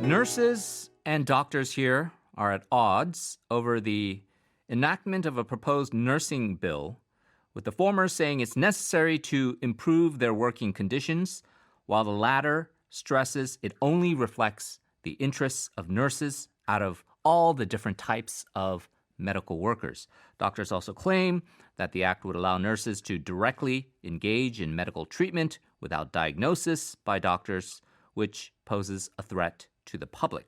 Nurses and doctors here are at odds over the enactment of a proposed nursing bill, with the former saying it's necessary to improve their working conditions, while the latter stresses it only reflects the interests of nurses out of all the different types of medical workers. Doctors also claim that the act would allow nurses to directly engage in medical treatment without diagnosis by doctors, which poses a threat to the public.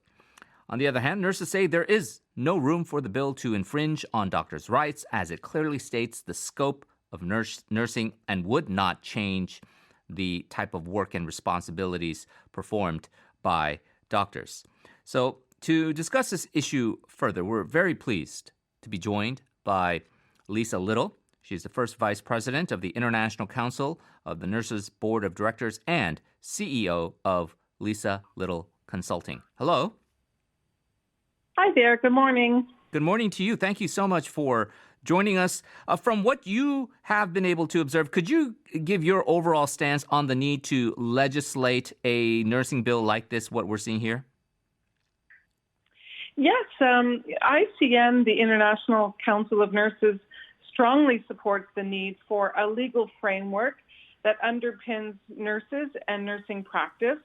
On the other hand, nurses say there is no room for the bill to infringe on doctors' rights, as it clearly states the scope of nursing and would not change the type of work and responsibilities performed by doctors. So to discuss this issue further, we're very pleased to be joined by Lisa Little. She's the first vice president of the International Council of the Nurses Board of Directors and CEO of Lisa Little Consulting. Hello. Hi there. Good morning. Good morning to you. Thank you so much for joining us. From what you have been able to observe, could you give your overall stance on the need to legislate a nursing bill like this, what we're seeing here? Yes, ICN, the International Council of Nurses, strongly supports the need for a legal framework that underpins nurses and nursing practice.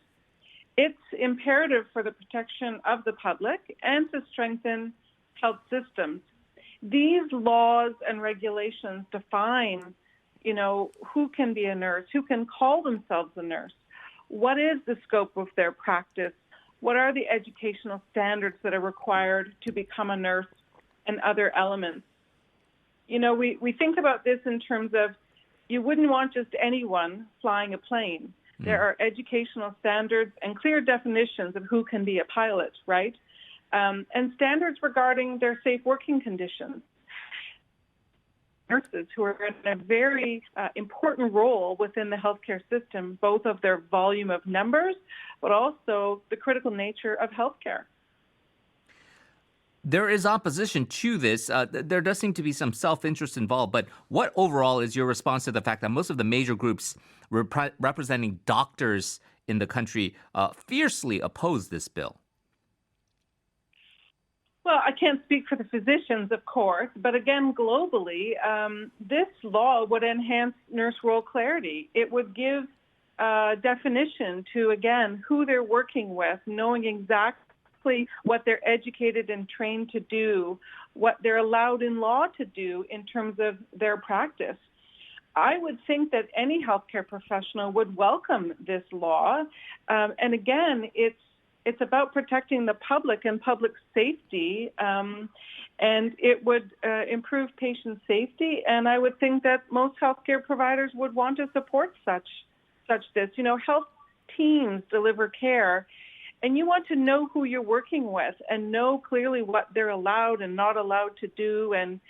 It's imperative for the protection of the public and to strengthen health systems. These laws and regulations define, who can be a nurse, who can call themselves a nurse, what is the scope of their practice, what are the educational standards that are required to become a nurse, and other elements. We think about this in terms of you wouldn't want just anyone flying a plane. There are educational standards and clear definitions of who can be a pilot, right? And standards regarding their safe working conditions. Nurses who are in a very important role within the healthcare system, both of their volume of numbers, but also the critical nature of healthcare. There is opposition to this. There does seem to be some self-interest involved, but what overall is your response to the fact that most of the major groups representing doctors in the country fiercely oppose this bill? Well, I can't speak for the physicians, of course, but again, globally, this law would enhance nurse role clarity. It would give definition to, again, who they're working with, knowing exactly what they're educated and trained to do, what they're allowed in law to do in terms of their practice. I would think that any healthcare professional would welcome this law. And again, it's about protecting the public and public safety, and it would improve patient safety. And I would think that most healthcare providers would want to support such this. Health teams deliver care, and you want to know who you're working with and know clearly what they're allowed and not allowed to do, and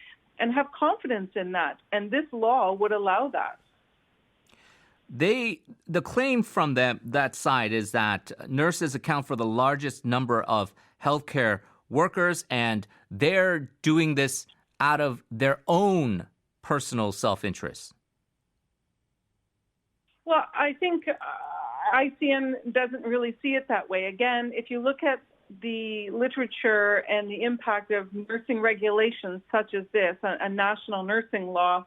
have confidence in that. And this law would allow that. The claim from that side is that nurses account for the largest number of healthcare workers, and they're doing this out of their own personal self-interest. Well, I think ICN doesn't really see it that way. Again, if you look at the literature and the impact of nursing regulations such as this, a national nursing law,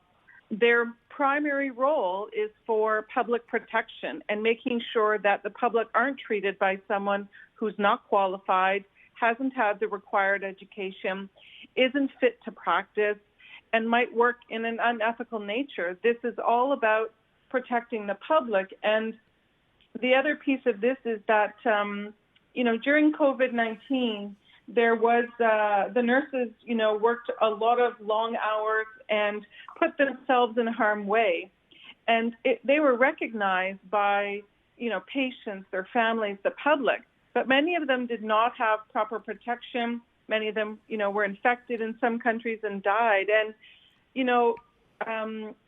their primary role is for public protection and making sure that the public aren't treated by someone who's not qualified, hasn't had the required education, isn't fit to practice, and might work in an unethical nature. This is all about protecting the public. And the other piece of this is that, during COVID-19, there was the nurses, worked a lot of long hours and put themselves in harm's way. And they were recognized by, patients, their families, the public. But many of them did not have proper protection. Many of them, were infected in some countries and died. And,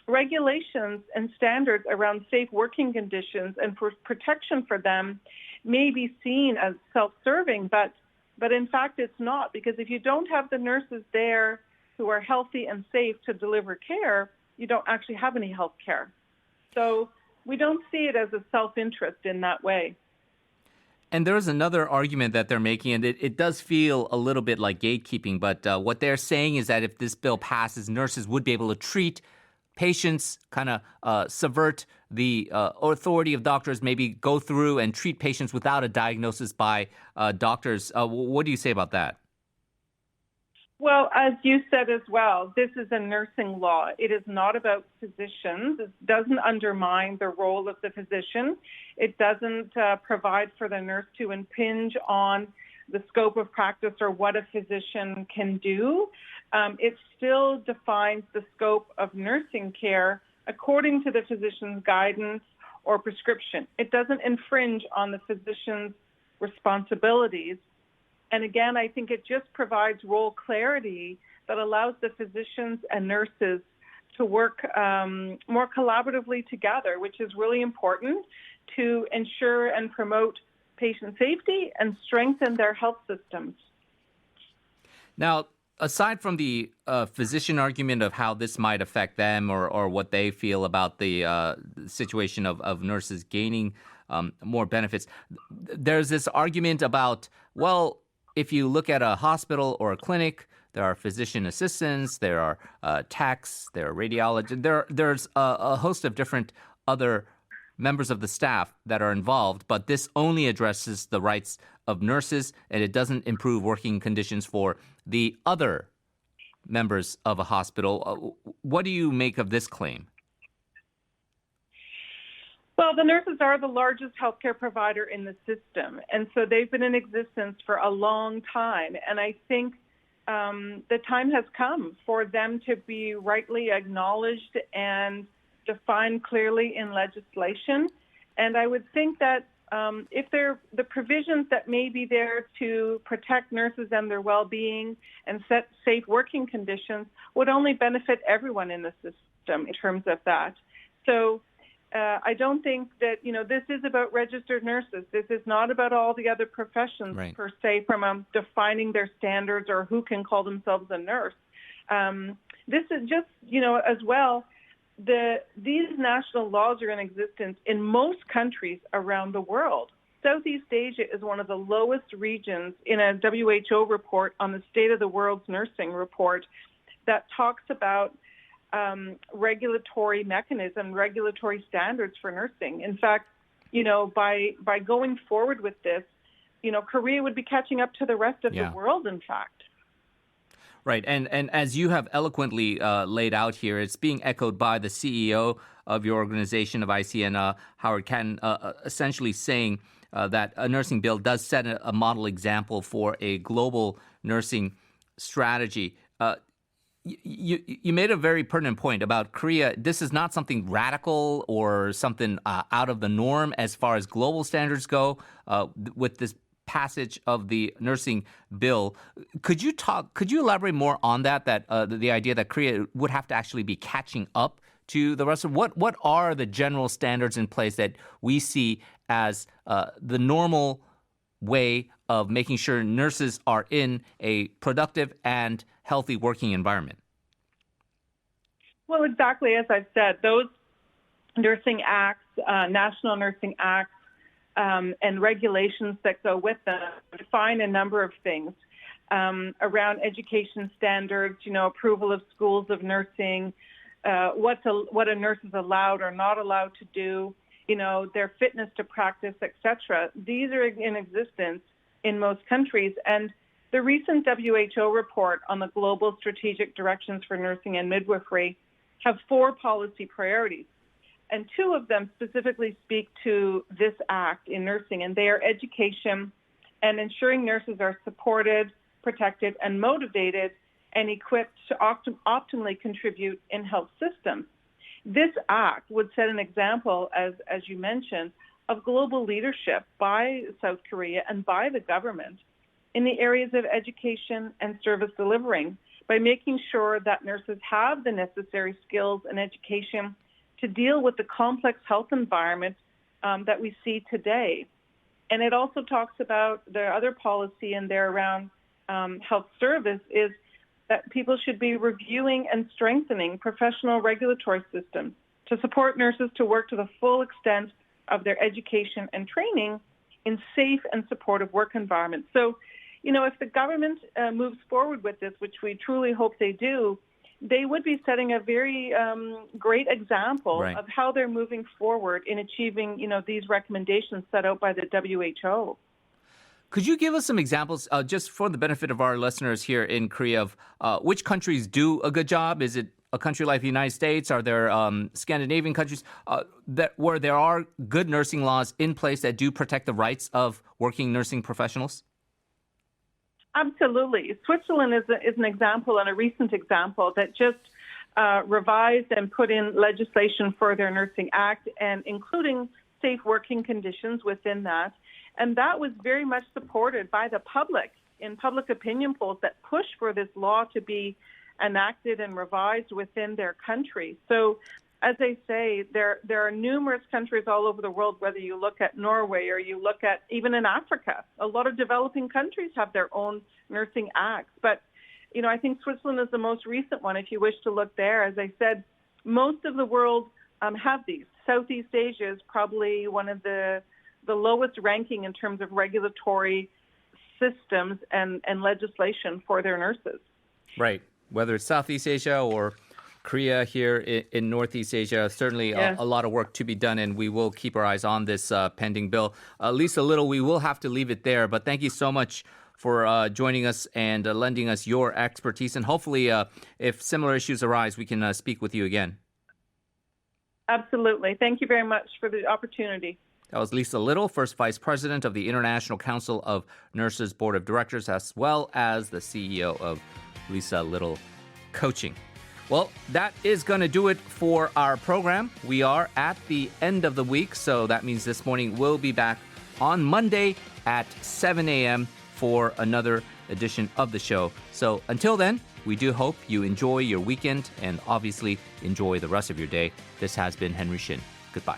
regulations and standards around safe working conditions and for protection for them may be seen as self-serving, but in fact it's not, because if you don't have the nurses there who are healthy and safe to deliver care, you don't actually have any health care. So we don't see it as a self-interest in that way. And there is another argument that they're making, and it does feel a little bit like gatekeeping, but what they're saying is that if this bill passes, nurses would be able to treat patients, kind of subvert the authority of doctors, maybe go through and treat patients without a diagnosis by doctors. What do you say about that? Well, as you said as well, this is a nursing law. It is not about physicians. It doesn't undermine the role of the physician. It doesn't provide for the nurse to impinge on the scope of practice or what a physician can do. It still defines the scope of nursing care according to the physician's guidance or prescription. It doesn't infringe on the physician's responsibilities. And again, I think it just provides role clarity that allows the physicians and nurses to work more collaboratively together, which is really important to ensure and promote patient safety and strengthen their health systems. Now, aside from the physician argument of how this might affect them or what they feel about the situation of nurses gaining more benefits, there's this argument about, well, if you look at a hospital or a clinic, there are physician assistants, there are techs, there are radiologists, there's a host of different other members of the staff that are involved, but this only addresses the rights of nurses and it doesn't improve working conditions for the other members of a hospital. What do you make of this claim? Well, the nurses are the largest healthcare provider in the system, and so they've been in existence for a long time. And I think the time has come for them to be rightly acknowledged and defined clearly in legislation. And I would think that if the provisions that may be there to protect nurses and their well-being and set safe working conditions would only benefit everyone in the system in terms of that. So I don't think that, this is about registered nurses. This is not about all the other professions, right, per se, from defining their standards or who can call themselves a nurse. This is just, as well, these national laws are in existence in most countries around the world. Southeast Asia is one of the lowest regions in a WHO report on the State of the World's Nursing report that talks about regulatory mechanism, regulatory standards for nursing. In fact, by going forward with this, Korea would be catching up to the rest of the world, in fact. Right. And as you have eloquently laid out here, it's being echoed by the CEO of your organization of ICN, Howard Cannon, essentially saying that a nursing bill does set a model example for a global nursing strategy. You made a very pertinent point about Korea. This is not something radical or something out of the norm as far as global standards go with this passage of the nursing bill. Could you elaborate more on that the idea that Korea would have to actually be catching up to the rest of what are the general standards in place that we see as the normal way of making sure nurses are in a productive and healthy working environment? Well, exactly as I've said, those nursing acts, national nursing acts, and regulations that go with them define a number of things around education standards, approval of schools of nursing, what a nurse is allowed or not allowed to do, their fitness to practice, etc. These are in existence in most countries. And the recent WHO report on the global strategic directions for nursing and midwifery have 4 policy priorities. And 2 of them specifically speak to this act in nursing, and they are education and ensuring nurses are supported, protected, and motivated and equipped to optimally contribute in health systems. This act would set an example, as you mentioned, of global leadership by South Korea and by the government in the areas of education and service delivering by making sure that nurses have the necessary skills and education to deal with the complex health environment that we see today. And it also talks about the other policy in there around health service is that people should be reviewing and strengthening professional regulatory systems to support nurses to work to the full extent of their education and training in safe and supportive work environments. So, if the government moves forward with this, which we truly hope they do, they would be setting a very great example Right. of how they're moving forward in achieving, these recommendations set out by the WHO. Could you give us some examples, just for the benefit of our listeners here in Korea, of which countries do a good job? Is it a country like the United States? Are there Scandinavian countries where there are good nursing laws in place that do protect the rights of working nursing professionals? Absolutely. Switzerland is an example, and a recent example, that just revised and put in legislation for their Nursing Act, and including safe working conditions within that. And that was very much supported by the public in public opinion polls that push for this law to be enacted and revised within their country. So, as I say, there are numerous countries all over the world, whether you look at Norway or you look at even in Africa. A lot of developing countries have their own nursing acts. But, I think Switzerland is the most recent one, if you wish to look there. As I said, most of the world have these. Southeast Asia is probably one of the lowest ranking in terms of regulatory systems and legislation for their nurses. Right. Whether it's Southeast Asia or Korea here in Northeast Asia, certainly Yes. a lot of work to be done, and we will keep our eyes on this pending bill. Lisa Little, we will have to leave it there, but thank you so much for joining us and lending us your expertise. And hopefully, if similar issues arise, we can speak with you again. Absolutely. Thank you very much for the opportunity. That was Lisa Little, first Vice President of the International Council of Nurses Board of Directors, as well as the CEO of Lisa Little Coaching. Well, that is going to do it for our program. We are at the end of the week, so that means this morning we'll be back on Monday at 7 a.m. for another edition of the show. So until then, we do hope you enjoy your weekend and obviously enjoy the rest of your day. This has been Henry Shin. Goodbye.